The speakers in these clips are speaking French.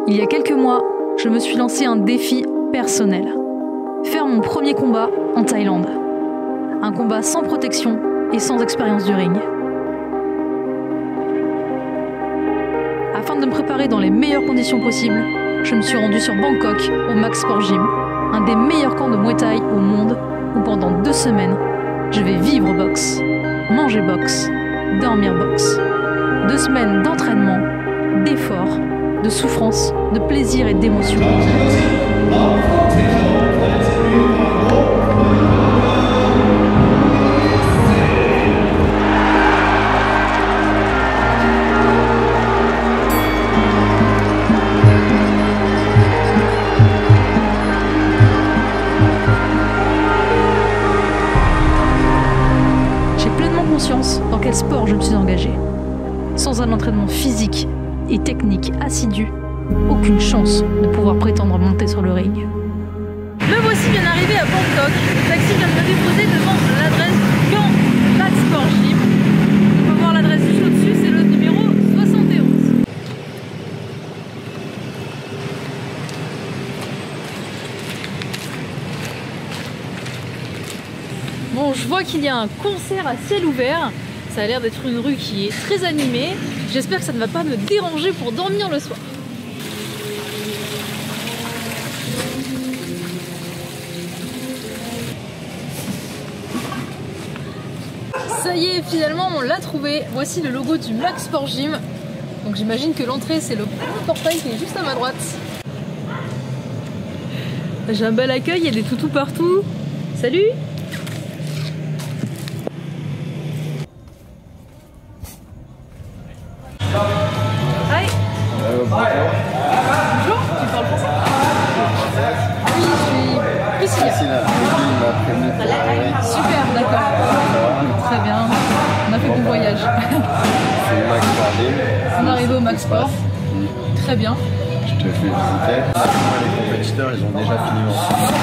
Il y a quelques mois, je me suis lancé un défi personnel. Faire mon premier combat en Thaïlande. Un combat sans protection et sans expérience du ring. Afin de me préparer dans les meilleures conditions possibles, je me suis rendu sur Bangkok au Max Sport Gym, un des meilleurs camps de Muay Thai au monde où pendant 2 semaines, je vais vivre boxe, manger boxe, dormir boxe. 2 semaines d'entraînement, d'efforts, de souffrance, de plaisir et d'émotion. J'ai pleinement conscience dans quel sport je me suis engagée. Sans un entraînement physique et technique assidu, aucune chance de pouvoir prétendre monter sur le ring. Me voici bien arrivé à Bangkok. Le taxi vient de me déposer devant l'adresse du camp Max Sport Gym. On peut voir l'adresse juste au-dessus, c'est le numéro 71. Bon, je vois qu'il y a un concert à ciel ouvert. Ça a l'air d'être une rue qui est très animée. J'espère que ça ne va pas me déranger pour dormir le soir. Ça y est, finalement on l'a trouvé. Voici le logo du Max Sport Gym. Donc j'imagine que l'entrée c'est le portail qui est juste à ma droite. J'ai un bel accueil, il y a des toutous partout. Salut! Hi. Bonjour, tu parles français? Oui, je suis Priscilla. Super, d'accord. Très bien. On a fait bon voyage. C'est le Max Sport Gym. On est arrivé au Max Sport. Très bien. Je te fais visiter. Les compétiteurs, ils ont déjà fini ensemble.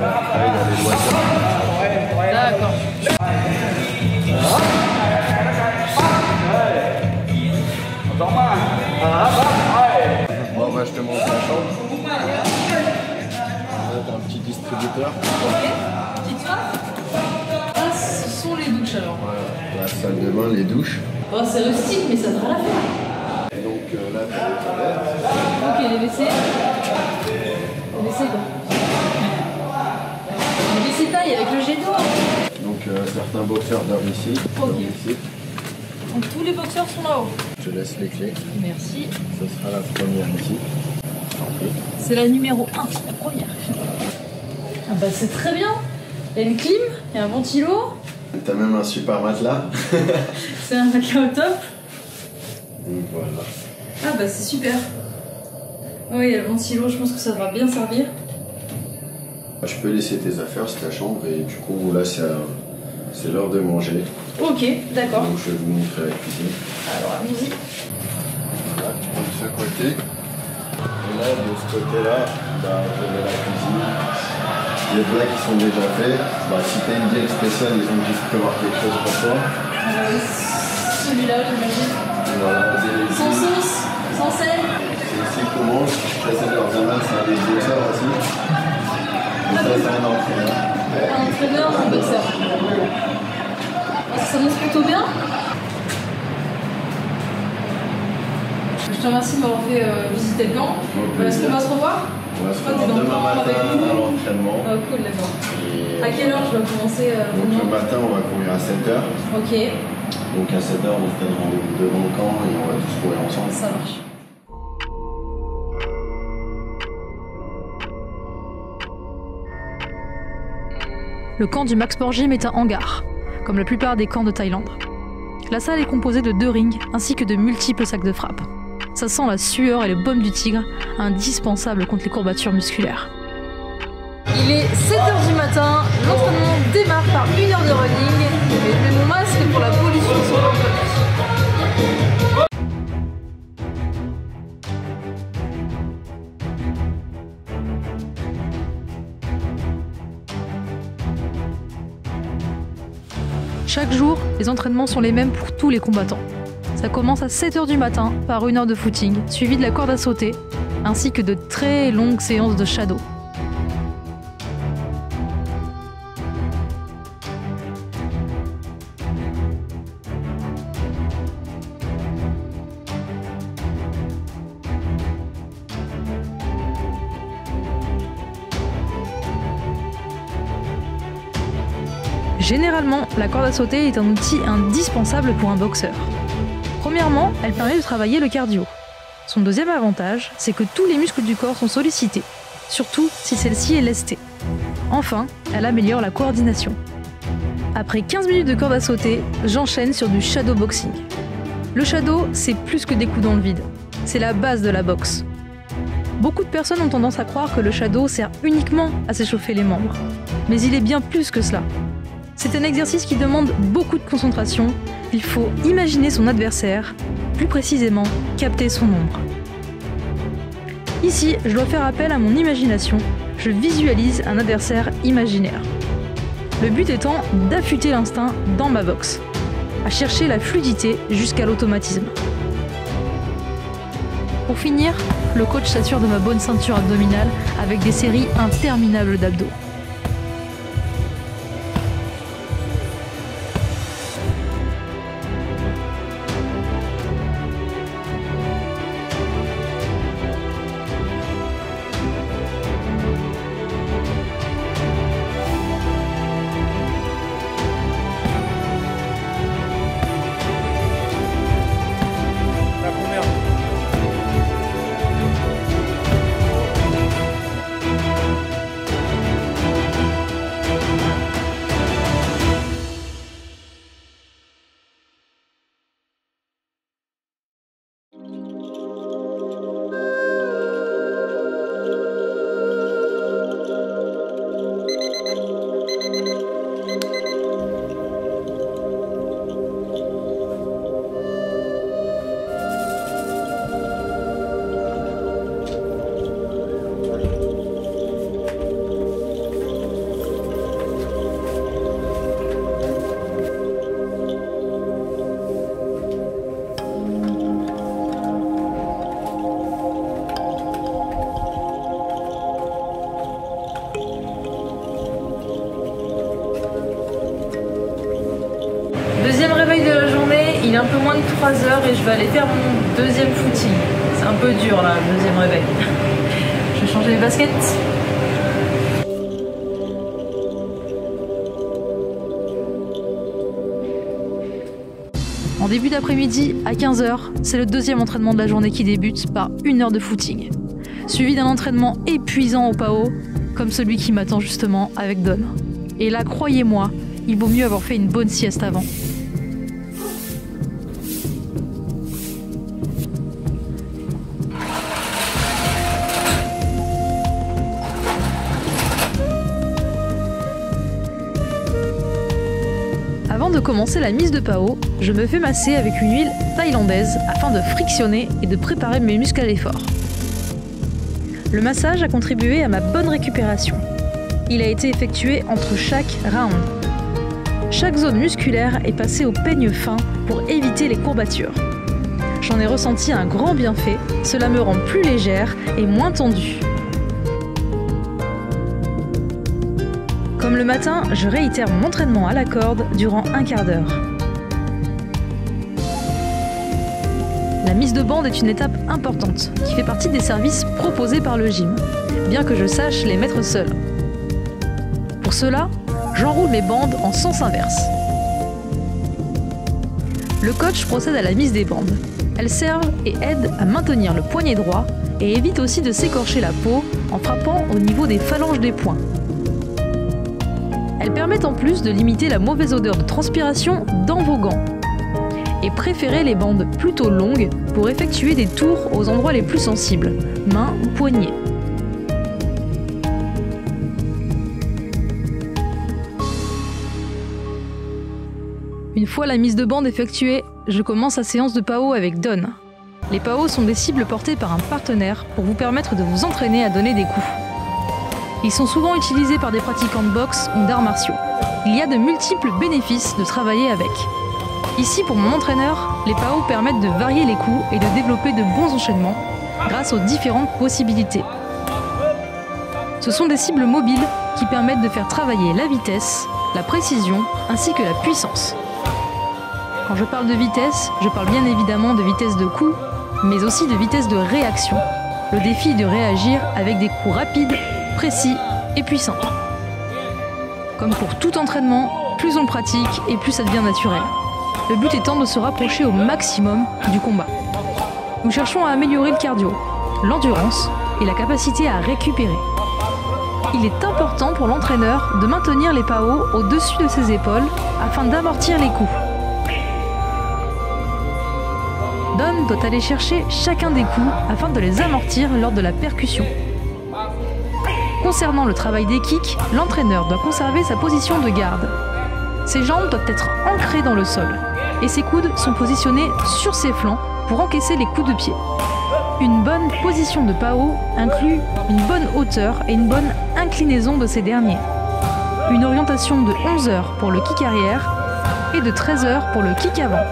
Après, il y a les loisirs. D'accord. Bon, bah, je te montre la chambre. Un petit distributeur. Ok. Petite soif. Ah, ce sont les douches alors. Voilà, la salle de bain, les douches. Oh, c'est rustique, mais ça devrait la faire. Et donc là, t'as les toilettes. Ok, les WC. Les WC quoi. Les WC taille avec le jet d'eau. Donc certains boxeurs dorment ici. Ok. Dorment ici. Donc tous les boxeurs sont là-haut. Je te laisse les clés. Merci. Ce sera la première ici. C'est la numéro 1, c'est la première. Ah bah c'est très bien. Il y a une clim, il y a un ventilo. T'as même un super matelas. C'est un matelas au top. Donc voilà. Ah bah c'est super. Oui, il y a le ventilo, je pense que ça va bien servir. Je peux laisser tes affaires, c'est ta chambre et du coup là c'est l'heure de manger. Ok, d'accord. Donc je vais vous montrer la cuisine. Alors allons-y. Voilà, de ce côté. Et là, de ce côté-là, bah, je mets la cuisine. Il y a des plats qui sont déjà faits. Bah, si tu as une diète spéciale, ils ont dû prévoir quelque chose pour toi. Celui-là, j'imagine. Voilà, Sans sauce, sans sel. c'est qu'on mange. Ça, c'est leur zaman, c'est un des boxeurs aussi. Et ça, c'est un entraîneur. Un entraîneur, un boxeur. Ça monte plutôt bien. Je te remercie de m'avoir fait visiter le camp. Est-ce qu'on va se revoir? On va se revoir demain matin à l'entraînement. Ah, cool, d'accord. À quelle heure je dois commencer Donc le matin, on va courir à 7h. Ok, Donc à 7h, on se donne rendez-vous devant le camp et on va tous courir ensemble. ça marche. Le camp du Max Sport Gym est un hangar, comme la plupart des camps de Thaïlande. La salle est composée de 2 rings ainsi que de multiples sacs de frappe. Ça sent la sueur et le baume du tigre, indispensable contre les courbatures musculaires. Il est 7h du matin, l'entraînement démarre par 1 heure de running, et je mets mon masque pour la pollution sur Bangkok. Chaque jour, les entraînements sont les mêmes pour tous les combattants. Ça commence à 7 h du matin par 1 heure de footing, suivi de la corde à sauter, ainsi que de très longues séances de shadow. Généralement, la corde à sauter est un outil indispensable pour un boxeur. Premièrement, elle permet de travailler le cardio. Son deuxième avantage, c'est que tous les muscles du corps sont sollicités, surtout si celle-ci est lestée. Enfin, elle améliore la coordination. Après 15 minutes de corde à sauter, j'enchaîne sur du shadow boxing. Le shadow, c'est plus que des coups dans le vide. C'est la base de la boxe. Beaucoup de personnes ont tendance à croire que le shadow sert uniquement à s'échauffer les membres. Mais il est bien plus que cela. C'est un exercice qui demande beaucoup de concentration. Il faut imaginer son adversaire, plus précisément, capter son ombre. Ici, je dois faire appel à mon imagination. Je visualise un adversaire imaginaire. Le but étant d'affûter l'instinct dans ma boxe, à chercher la fluidité jusqu'à l'automatisme. Pour finir, le coach s'assure de ma bonne ceinture abdominale avec des séries interminables d'abdos. Deuxième réveil de la journée, il est un peu moins de 3 h et je vais aller faire mon deuxième footing. C'est un peu dur là, le deuxième réveil. Je vais changer les baskets. En début d'après-midi, à 15 h, c'est le deuxième entraînement de la journée qui débute par 1 heure de footing, suivi d'un entraînement épuisant au PAO, comme celui qui m'attend justement avec Don. Et là, croyez-moi, il vaut mieux avoir fait une bonne sieste avant. Avant de commencer la mise de PAO, je me fais masser avec une huile thaïlandaise afin de frictionner et de préparer mes muscles à l'effort. Le massage a contribué à ma bonne récupération. Il a été effectué entre chaque round. Chaque zone musculaire est passée au peigne fin pour éviter les courbatures. J'en ai ressenti un grand bienfait, cela me rend plus légère et moins tendue. Comme le matin, je réitère mon entraînement à la corde durant un quart d'heure. La mise de bande est une étape importante qui fait partie des services proposés par le gym, bien que je sache les mettre seul. Pour cela, j'enroule mes bandes en sens inverse. Le coach procède à la mise des bandes. Elles servent et aident à maintenir le poignet droit et évitent aussi de s'écorcher la peau en frappant au niveau des phalanges des poings. Elles permettent en plus de limiter la mauvaise odeur de transpiration dans vos gants. Et préférez les bandes plutôt longues pour effectuer des tours aux endroits les plus sensibles, mains ou poignets. Une fois la mise de bande effectuée, je commence la séance de PAO avec Don. Les PAO sont des cibles portées par un partenaire pour vous permettre de vous entraîner à donner des coups. Ils sont souvent utilisés par des pratiquants de boxe ou d'arts martiaux. Il y a de multiples bénéfices de travailler avec. Ici, pour mon entraîneur, les PAO permettent de varier les coups et de développer de bons enchaînements grâce aux différentes possibilités. Ce sont des cibles mobiles qui permettent de faire travailler la vitesse, la précision ainsi que la puissance. Quand je parle de vitesse, je parle bien évidemment de vitesse de coup, mais aussi de vitesse de réaction. Le défi est de réagir avec des coups rapides, précis et puissants. Comme pour tout entraînement, plus on pratique et plus ça devient naturel. Le but étant de se rapprocher au maximum du combat. Nous cherchons à améliorer le cardio, l'endurance et la capacité à récupérer. Il est important pour l'entraîneur de maintenir les PAO au-dessus de ses épaules afin d'amortir les coups. Don doit aller chercher chacun des coups afin de les amortir lors de la percussion. Concernant le travail des kicks, l'entraîneur doit conserver sa position de garde. Ses jambes doivent être ancrées dans le sol et ses coudes sont positionnés sur ses flancs pour encaisser les coups de pied. Une bonne position de PAO inclut une bonne hauteur et une bonne inclinaison de ces derniers. Une orientation de 11 heures pour le kick arrière et de 13 heures pour le kick avant.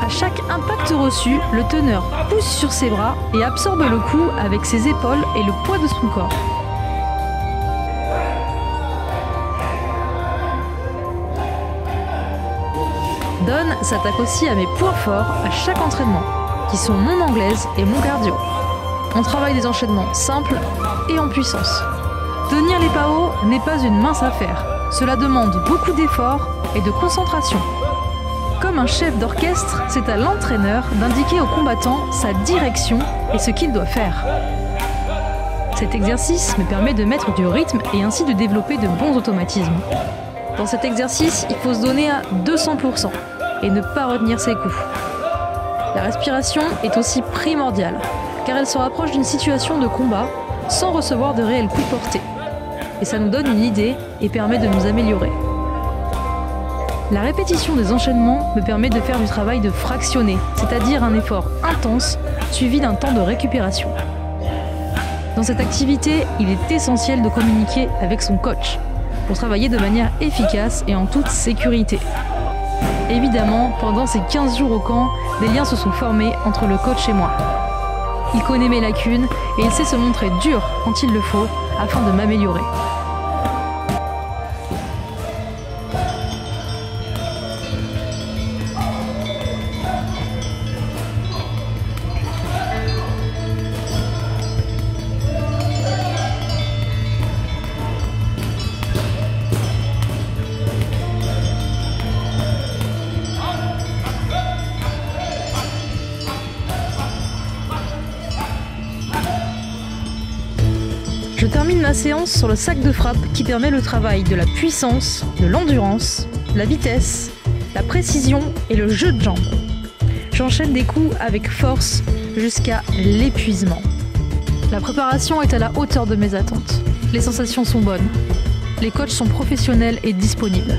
À chaque impact reçu, le teneur pousse sur ses bras et absorbe le coup avec ses épaules et le poids de son corps. Don s'attaque aussi à mes points forts à chaque entraînement, qui sont mon anglaise et mon cardio. On travaille des enchaînements simples et en puissance. Tenir les PAO n'est pas une mince affaire. Cela demande beaucoup d'efforts et de concentration. Comme un chef d'orchestre, c'est à l'entraîneur d'indiquer au combattant sa direction et ce qu'il doit faire. Cet exercice me permet de mettre du rythme et ainsi de développer de bons automatismes. Dans cet exercice, il faut se donner à 200% et ne pas retenir ses coups. La respiration est aussi primordiale, car elle se rapproche d'une situation de combat sans recevoir de réels coups portés. Et ça nous donne une idée et permet de nous améliorer. La répétition des enchaînements me permet de faire du travail de fractionné, c'est-à-dire un effort intense suivi d'un temps de récupération. Dans cette activité, il est essentiel de communiquer avec son coach pour travailler de manière efficace et en toute sécurité. Évidemment, pendant ces 15 jours au camp, des liens se sont formés entre le coach et moi. Il connaît mes lacunes et il sait se montrer dur quand il le faut afin de m'améliorer. Je termine ma séance sur le sac de frappe qui permet le travail de la puissance, de l'endurance, la vitesse, la précision et le jeu de jambes. J'enchaîne des coups avec force jusqu'à l'épuisement. La préparation est à la hauteur de mes attentes. Les sensations sont bonnes. Les coachs sont professionnels et disponibles.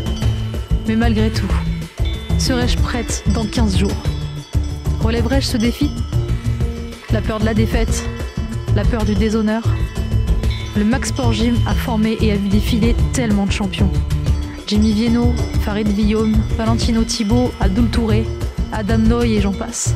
Mais malgré tout, serai-je prête dans 15 jours? Relèverai-je ce défi? La peur de la défaite? La peur du déshonneur? Le Max Sport Gym a formé et a vu défiler tellement de champions. Jamie Vienno, Farid Villaume, Valentino Thibaut, Abdul Touré, Adam Noy et j'en passe.